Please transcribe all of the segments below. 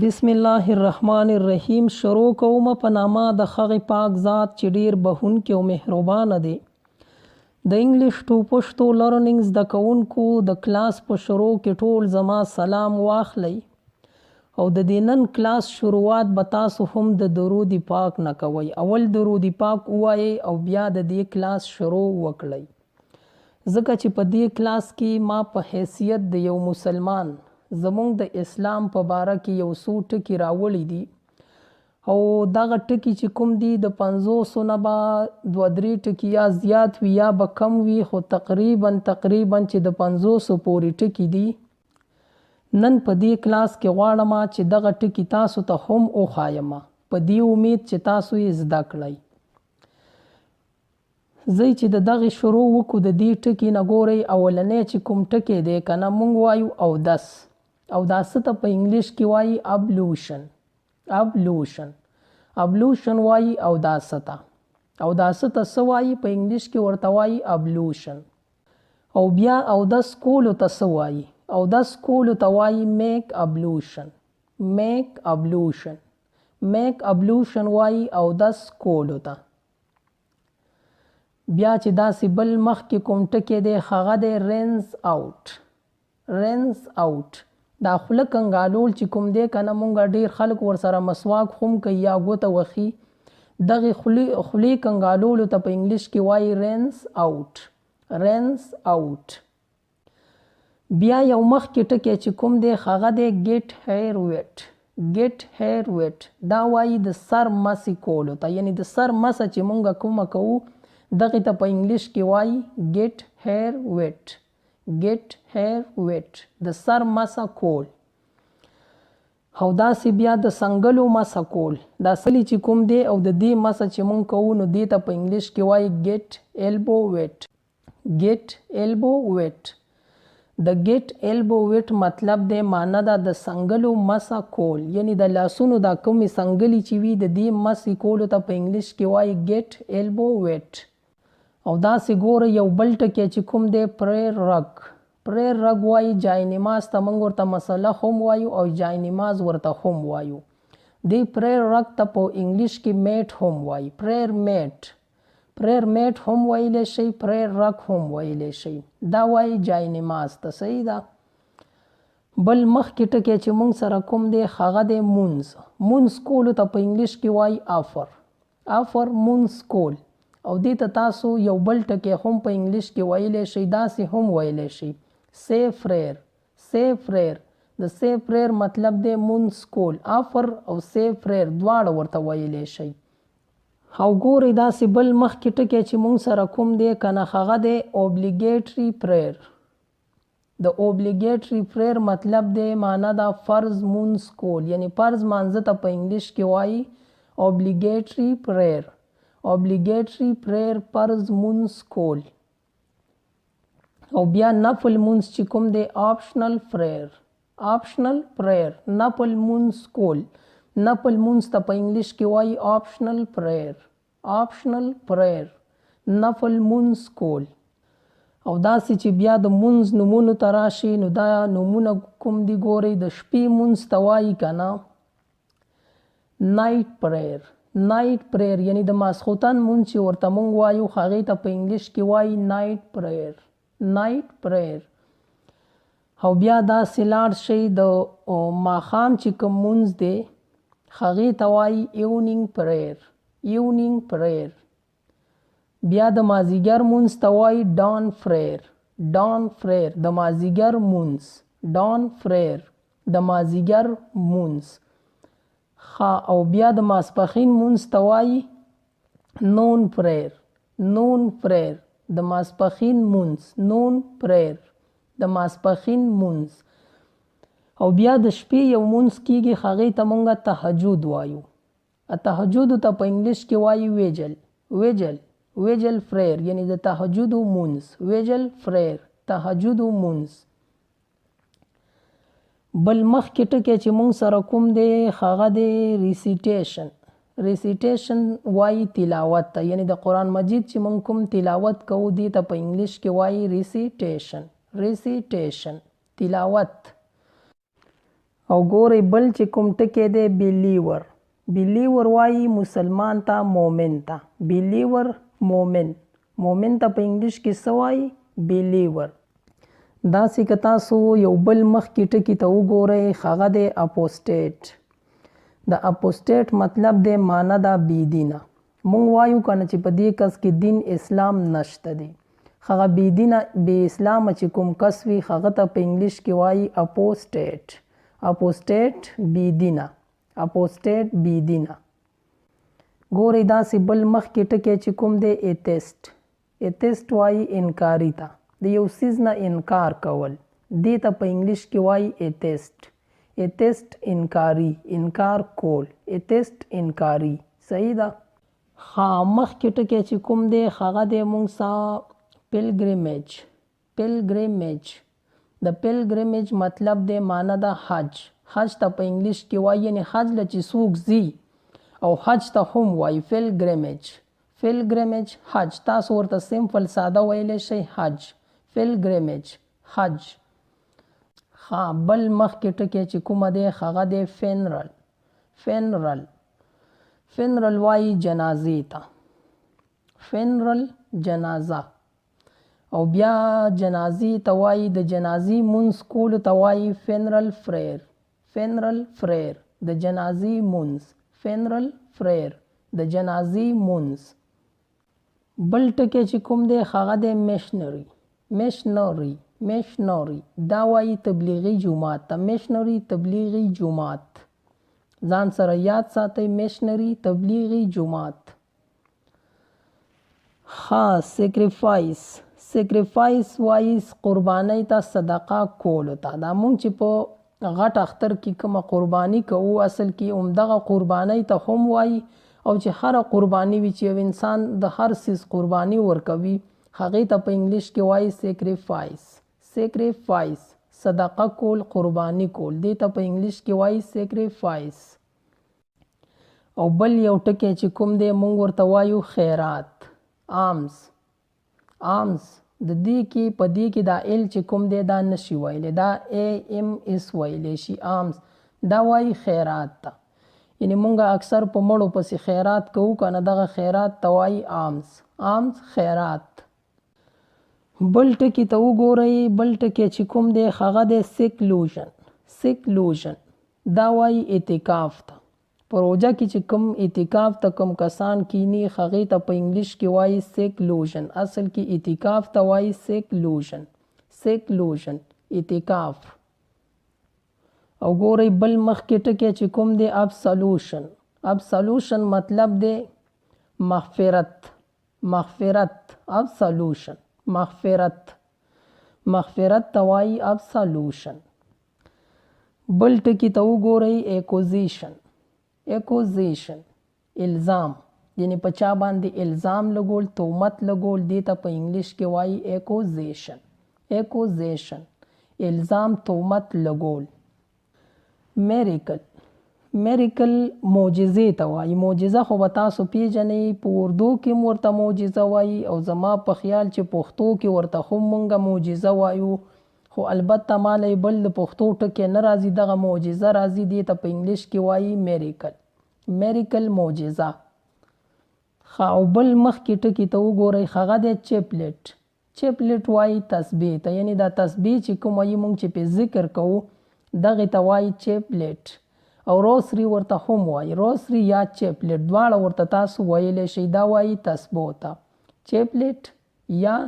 بسم الله الرحمن الرحیم. شروع کوم په نامه د هغې پاک ذات چې ډیر بخښونکی او مهربانه دی. د انګلیش ټو پښتو لرنینګ زده کوونکو د کلاس په شروع کې ټول زما سلام واخلئ او د دې نن کلاس شروعات به تاسو هم د درود پاک نه کوئ. اول درود پاک ووایئ او بیا د دې کلاس شروع وکړئ، ځکه چې په دې کلاس کې ما په حیثیت د یو مسلمان زمونږ د اسلام په باره کې یو څو ټکي راوړي دي او دغه ټکي چې کوم دي د 500 نه به 2-3 ټکي یا زیات وي یا به کم وي، خو تقریبا چې د 500 پورې ټکي دي. نن په دې کلاس کې غواړم چې دغه ټکي تاسو ته هم وښایم، په دې امید چې تاسو یې زده کړئ. زه چې د دغې شروع وکړو د دې ټکي نه ګورئ، اولنی چې کوم ټکی دی که نه موږ وایو اودس. اودس ته په انګلیش کې وایي ابلوشن. ابلوشن وایي اودس ته. اودس ته څه وایي؟ په انګلیش کې ورته وایي ابلوشن. او بیا اودس کولو ته څه وایي؟ اودس کولو ته وایي میک ابلوشن. میک ابلوشن وایي اودس کولو ته. بیا چې داسې بل مخکې کوم ټکی دی هغه دی رینز آوټ. دا خوله کنګالول چې کوم دی که نه مونږ ډېر خلک ورسره مسواک هم کوي یا ګوته وخي، دغې خولې کنګالولو ته په انګلیش کې وایي رینز آوټ. بیا یو مخکې ټکی چې کوم دی هغه دی ګیټ هیر ویټ. دا وایي د سر مسې کولو ته، یعنی د سر مسه چې مونږ کومه کوو دغې ته په انګلیش کې وایي ګیټ هیر ویټ. د سر مسه کول. او داسې بیا د څنګلو مسه کول، دا څلی چې کوم دی او د دې مسه چې مونږ کوو نو دې ته په انګلیش کې وایي ګیټ ایلبو ویټ. د ګیټ ایلبو ویټ مطلب دی معنی ده د څنګلو مسه کول، یعنی د لاسونو دا کومې څنګلې چې وي د دې مسې کولو ته په انګلیش کې وایي ګیټ ایلبو ویټ. او داسې ګوره یو بل ټکی چې کوم دی پریر رګ وایي جای نماز ته موږ ورته مسله هم وایو او جای نماز ورته هم وایو. دی پریر رګ ته په انګلیش کې میټ هم وایي، پریر میټ هم ویلی شي، پریر رګ هم ویلی شي. دا وایي جای نماز ته. صحیح ده. بل مخکې ټکی چې موږ سره کوم دی هغه دی مونځ کولو ته په انګلیش کې وایي آفر مونځ کول. او دې ته تاسو یو بل ټکی هم په انګلیش کې ویلی شئ، داسې هم ویلی شئ سی پریر. د سی پریر مطلب دی مونځ کول. آفر او سی پریر دواړه ورته ویلی شئ. او ګورئ داسې بل مخکې ټکی چې مونږ سره کوم دی که نه هغه دی اوبلیګیټري پریر. د اوبلیګیټري پریر مطلب دی معنی ده فرض مونځ کول، یعنی فرض مانځه ته په انګلیش کې وایي اوبلیګیټري پریر. فرض مونځ کول. او بیا نفل مونځ چې کوم دی آپشنل پریر. نفل مونځ کول. نفل مونځ ته په انګلیش کې وایي آپشنل پریر. نفل مونځ کول. او داسې چې بیا د مونځ نومونو ته راشي نو دا نومونه کوم دي ګورئ. د شپې مونځ ته وایي که نه نایټ پریر، یعنی د ماسخوتن مونځ چې ورته مونږ وایو هغې ته په انګلیش کې وایي نایټ پریر. او بیا داسې لاړ شئ د ماښام چې کوم مونځ دی هغې ته وایي ایونینګ پریر. بیا د مازدیګر مونځ ته وایي ډان پریر. د مازدیګر مونځ د مازدیګر مونځ. او بیا د ماسپښین مونځ ته وایي نون پریر. د ماسپښین مونځ. او بیا د شپې یو مونځ کیږي هغې ته مونږ تهجد وایو. تهجد ته په انګلیش کې وایي ویجل پریر، یعنی د تهجد مونځ. تهجد مونځ. بل مخکې ټکی چې مونږ سره کوم دی هغه دی ریسیټیشن وایي تلاوت ته، یعنی د قرآن مجید چې مونږ کوم تلاوت کوو دې ته په انګلیش کې وایي ریسیټیشن تلاوت. او ګورئ بل چې کوم ټکی دی بیلیور. بیلیور وایي مسلمان ته، مومن ته. بیلیور مومن. مومن ته په انګلیش کې څه وایي؟ بیلیور. داسې که تاسو یو بل مخکې ټکي ته وګورئ هغه دی اپوسټیټ. د اپوسټیټ مطلب دی معنا ده بېدینه. مونږ وایو که نه چې په دې کس کې دین اسلام نشته دی. هغه بېدینه بې اسلامه چې کوم کس وي هغه ته په انګلیش کې وایي اپوسټیټ. اپوسټیټ بېدینه. اپوسټیټ بېدینه. ګورئ داسې بل مخکې ټکی چې کوم دی ایتیسټ. ایتیسټ وایي انکاري ته. د یو څیز نه انکار کول. دې ته په انګلیش کې وایي ایتیسټ. ایتیسټ انکاري. انکار کول. ایتیسټ انکاري. صحیح ده؟ ها مخکې ټکی چې کوم دی هغه دی مونږ پیلګریمیج. پیلګریمیج. د پیلګریمیج مطلب دی معنا ده حج. حج ته په انګلیش کې وایي یعنې حج له چې څوک ځي او حج ته هم وایي پیلګریمیج. پیلګریمیج حج. تاسو ورته سمپل ساده ویلی شئ حج. پیلګریمیج حج. ها بل مخکې ټکی چې کومه دی هغه دی فینرل. فینرل. فینرل وایي جنازې ته. فینرل جنازه. او بیا جنازې ته وایي د جنازې مونځ کولو ته وایي فینرل فریر. فینرل فریر. د جنازې مونځ. فینرل فریر. د جنازې مونځ. بل ټکی چې کوم دی هغه دی میشنري. میشنري. میشنري. دا وایي تبلیغي جومات ته. میشنري تبلیغي جومات. ځان سره یاد ساتئ میشنري تبلیغي جومات. ها سیکریفایس. سیکریفایس وایي قربانۍ ته، صدقه کولو ته. دا مونږ چې په غټ اختر کې کومه قرباني کوو اصل کې همدغه قربانۍ ته هم وایي. او چې هره قرباني وي چې یو انسان د هر څیز قرباني ورکوي هغې ته په انګلیش کې وایي سیکریفایس. سیکریفایس. صدقه کول، قرباني کول. دې ته په انګلیش کې وایي سیکریفایس. او بل یو ټکی چې کوم دی مونږ ورته وایو خیرات. آمز. آمز. د دې کې په دې کې دا ایل چې کوم دی دا نشي ویلی. دا ای ام اس ویلی شي. آمز. دا وایي خیرات ته. یعنې مونږ اکثر په مړو پسې خیرات کوو که نه دغه خیرات ته وایي آمز. آمز خیرات. بل ټکي ته وګورئ. بل ټکی چې کوم دی هغه دی سیکلوژن. سیکلوژن. دا وایي اعتکاف ته. په روژه کې چې کوم اعتکاف ته کوم کسان کینی هغې ته په انګلیش کې وایي سیکلوژن. اصل کې اعتکاف ته وایي سیکلوژن. سیکلوژن. اعتکاف. او ګورئ بل مخکې ټکی چې کوم دی ابسلوشن. ابسلوشن مطلب دی مغفرت. مغفرت. ابسلوشن. مغفرت. مغفرت ته وایي ابسلوشن. بل ټکي ته وګورئ ایکوزیشن. ایکوزیشن. الزام. یعنې په چا باندې الزام لګول، تهمت لګول. دې ته په انګلیش کې وایي ایکوزیشن. ایکوزیشن. الزام، تهمت لګول. میریکل. میریکل معجزې ته وایي. معجزه خو به تاسو پیژنئ. په اردو کې هم ورته معجزه وایي او زما په خیال چې پښتو کې ورته هم مونږ معجزه وایو. خو البته ماله یې بل د پښتو ټکی نه راځي، دغه معجزه راځي. دې ته په انګلیش کې وایي میریکل. میریکل معجزه. ښه او بل مخکې ټکي ته وګورئ هغه دی چیپلیټ. چیپلیټ وایي تسبیح ته. یعنې دا تسبیح چې کوم وایي مونږ چې پې ذکر کوو دغې ته وایي چیپلیټ. او روسري ورته هم وایي. روسري یا چیپلیټ دواړه ورته تاسو ویلی شئ. دا وایي تسبو ته. چیپلیټ یا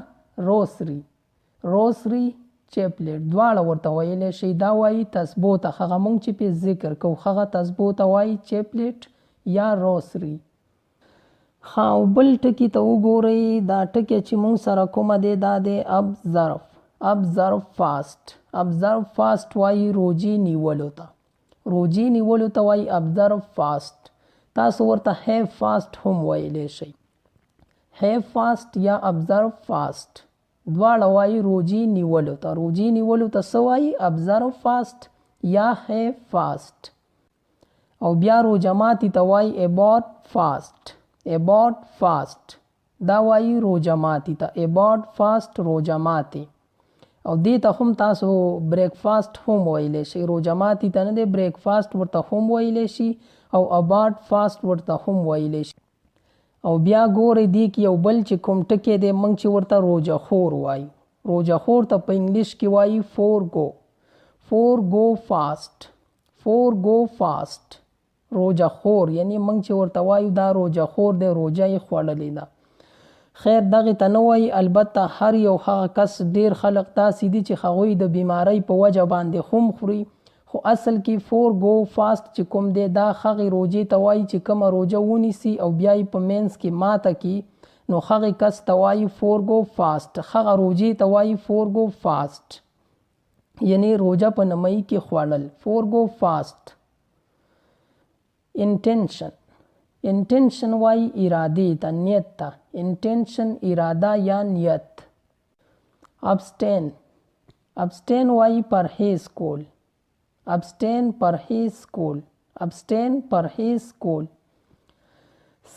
روسري. روسري چیپلیټ دواړه ورته ویلی شئ. دا وایي تسبو ته. هغه مونږ چې پې ذکر کوو هغه تسبو ته وایي چیپلیټ یا روسري. ها او بل ټکي ته وګورئ. دا ټکی چې مونږ سره کومه دی دا دی ابزرف. ابزرف فاسټ. ابزرف فاسټ وایي روجې نیولو ته. روجې نیولو ته وایي ابزرف فاسټ. تاسو ورته هیو فاسټ هم ویلی شئ. هیو فاسټ یا ابزرف فاسټ دواړه وایي روجې نیولو ته. روجې نیولو ته څه وایي؟ ابزرف فاسټ یا هیو فاسټ. او بیا روژه ماتي ته وایي اباټ فاسټ. اباټ فاسټ. دا وایي روژه ماتي ته. اباټ فاسټ روژه ماتي. او دې ته هم تاسو بریکفاسټ هم ویلی شئ. روژه ماتي ته نه دی، بریکفاسټ ورته هم ویلی شي او اباټ فاسټ ورته هم ویلی شي. او بیا ګورئ دې کې یو بل چې کوم ټکی دی موږ چې ورته روژه خور وایو. روژه خور ته په انګلیش کې وایي فورګو. فورګو فاسټ. فورګو فاسټ. روژه خور یعنی موږ چې ورته وایو دا روژه خور دی، روژه یې خوړلې ده. خیر دغې ته نه وایي، البته هر یو هغه کس ډېر خلک داسې دي چې هغوی د بیمارۍ په وجه باندې هم خوري، خو اصل کې فورګو فاسټ چې کوم دی دا هغې روژې ته وایي چې کومه روژه ونیسي او بیا یې په منځ کې ماته کړي، نو هغې کس ته وایي فورګو فاسټ. هغه روژې ته وایي فورګو فاسټ، یعنی روژه په نمۍ کې خوړل. فورګو فاسټ. انټینشن. انټینشن وایي ارادې ته، نیت ته. انټینشن اراده یا نیت. ابسټین. ابسټین وایي پرهیز کول. ابسټین پرهیز کول. ابسټین پرهیز کول.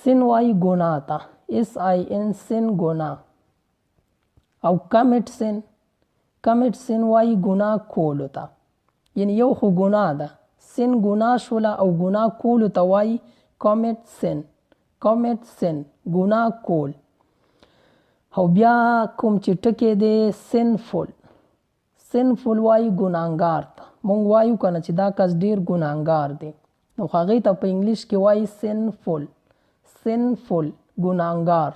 سن وایي ګناه ته. SIN سن ګناه. او کمټ سن. کمټ سن وایي ګناه کولو ته، یعنی یو خو ګناه ده، سن ګناه شوله او ګناه کولو ته وایي کمټ سن. کمټ سن ګناه کول. او بیا کوم چې ټکی دی سنفول. سنفول وایي ګناهګار ته. مونږ وایو که نه چې دا کس ډېر ګناهګار دی، نو هغې ته په انګلیش کې وایي سنفول. سنفول ګناهګار.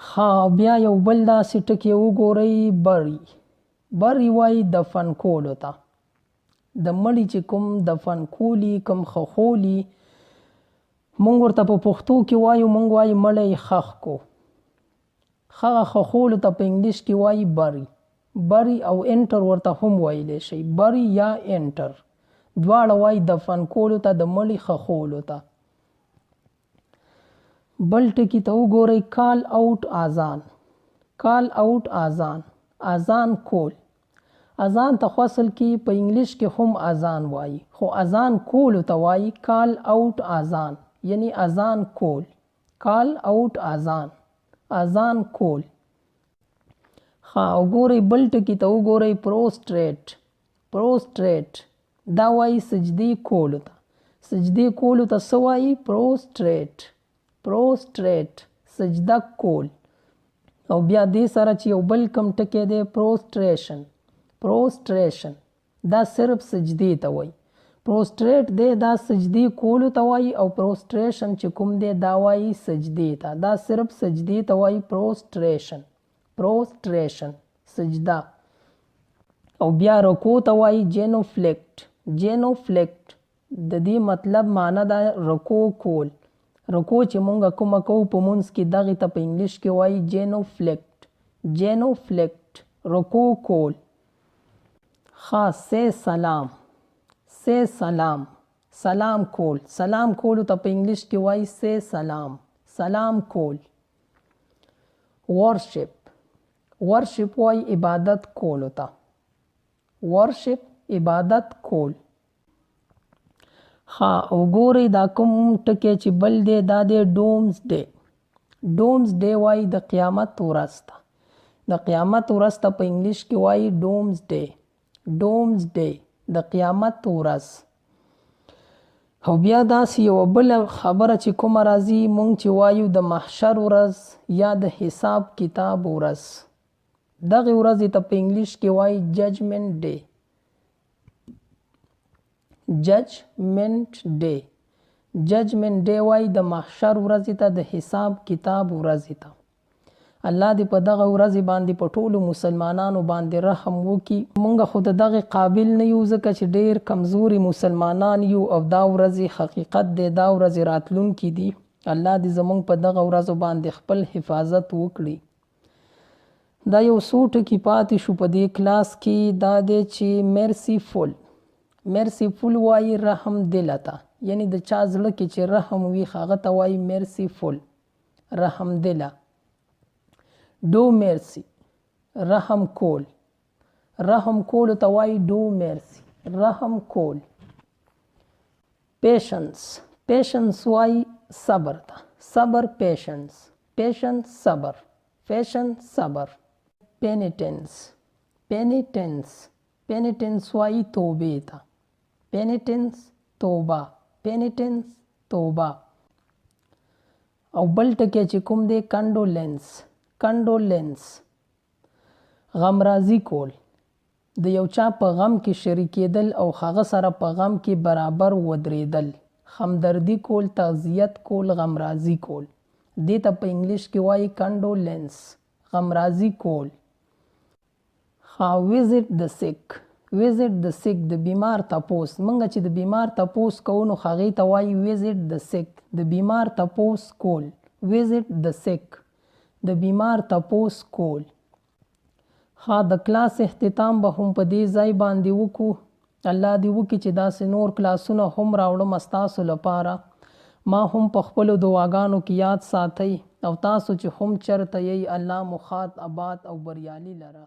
ها بیا یو بل داسې ټکی وګورئ بری. بری وایي دفن کولو ته. د مړي چې کوم دفن کولی، کوم خښولی، مونږ ورته په پښتو کې وایو، مونږ وایي مړی ښخ کو. هغه خښولو ته په انګلیش کې وایي بری. بری او انټر ورته هم ویلی شئ. بری یا انټر دواړه وایي دفن کولو ته، د مړي خښولو ته. بل ټکي ته وګورئ کال آوټ اذان. کال آوټ اذان. اذان کول. اذان ته خو اصل کې په انګلیش کې هم اذان وایي، خو اذان کولو ته وایي کال آوټ اذان، یعنی اذان کول. کال آوټ اذان. اذان کول. ها وګورئ بل ټکي ته وګورئ پروسټریټ. پروسټریټ دا وایي سجدې کولو ته. سجدې کولو ته څه وایي؟ پروسټریټ. پروسټریټ سجده کول. او بیا دې سره چې یو بل کم ټکی دی پروسټریشن. پروسټریشن دا صرف سجدې ته وایي. پروسټریټ دی دا سجدې کولو ته وایي، او پروسټریشن چې کوم دی دا وایي سجدې ته. دا صرف سجدې ته وایي پروسټریشن. پروسټریشن سجده. او بیا رکوع ته وایي جینوفلیکټ. جینوفلیکټ د دې مطلب معنی ده رکوع کول. رکوع چې مونږ کومه کوو په مونځ کې دغې ته په انګلیش کې وایي جینوفلیکټ. جینوفلیکټ رکوع کول. ها سی سلام. سی سلام سلام کول. سلام کولو ته په انګلیش کې وایي سی سلام. سلام کول. ورشپ. ورشپ وایي عبادت کولو ته. ورشپ عبادت کول. ها وګورئ دا کوم ټکی چې بل دی دا دی ډومز ډے. ډومز ډے وایي د قیامت ورځ ته. د قیامت ورځ ته په انګلیش کې وایي ډومز ډے. ډومز ډے د قیامت ورځ. او بیا داسې یوه بله خبره چې کومه راځي مونږ چې وایو د محشر ورځ یا د حساب کتاب ورځ، دغې ورځې ته په انګلیش کې وایي ججمنټ ډے. ججمنټ ډے. ججمنټ ډے وایي د محشر ورځې ته، د حساب کتاب ورځې ته. الله دې په دغه ورځې باندې په ټولو مسلمانانو باندې رحم وکړي. مونږ خو د دغې قابل نه یو ځکه چې ډېر کمزوري مسلمانان یو، او دا ورځې حقیقت دی، دا ورځې راتلونکي دي. الله دې زمونږ په دغه ورځو باندې خپل حفاظت وکړي. دا یو څو ټکي پاتې شو په دې کلاس کې، دا دی چې مرسیفول. مرسیفول وایي رحم دله ته، یعنی د چا زړه کې چې رحم وي هغه ته وایي مرسیفول. رحم دله. ډو مرسی رحم کول. رحم کولو ته وایي ډو مرسی. رحم کول. پیشنس. پیشنس وایي صبر ته. صبر پیشنس. پیشنس صبر. پیشنس صبر. penitence. penitence penitence وایي توبې ته. penitence توبه. penitence توبه. او بل ټکی چې کوم دی condolence. condolence غمرازي کول، د یو چا په غم کې شریکېدل او هغه سره په غم کې برابر ودرېدل، همدردي کول، تعزیت کول، غمرازي کول. دې ته په انګلیش کې وایي condolence، غمرازي کول. visit the sick. visit the sick د بیمار تپوس. موږ چې د بیمار تپوس کوو نو هغې ته وایي visit the sick، د بیمار تپوس کول. visit the sick د بیمار تپوس کول. د کلاس اختتام به هم په دې ځای باندې وکړو. الله دې وکړي چې داسې نور کلاسونه هم راوړم ستاسو لپاره. ما هم په خپلو دعاګانو کې یاد ساتئ او تاسو چې هم چرته یئ الله مو ښاد، آباد او بریالي لره.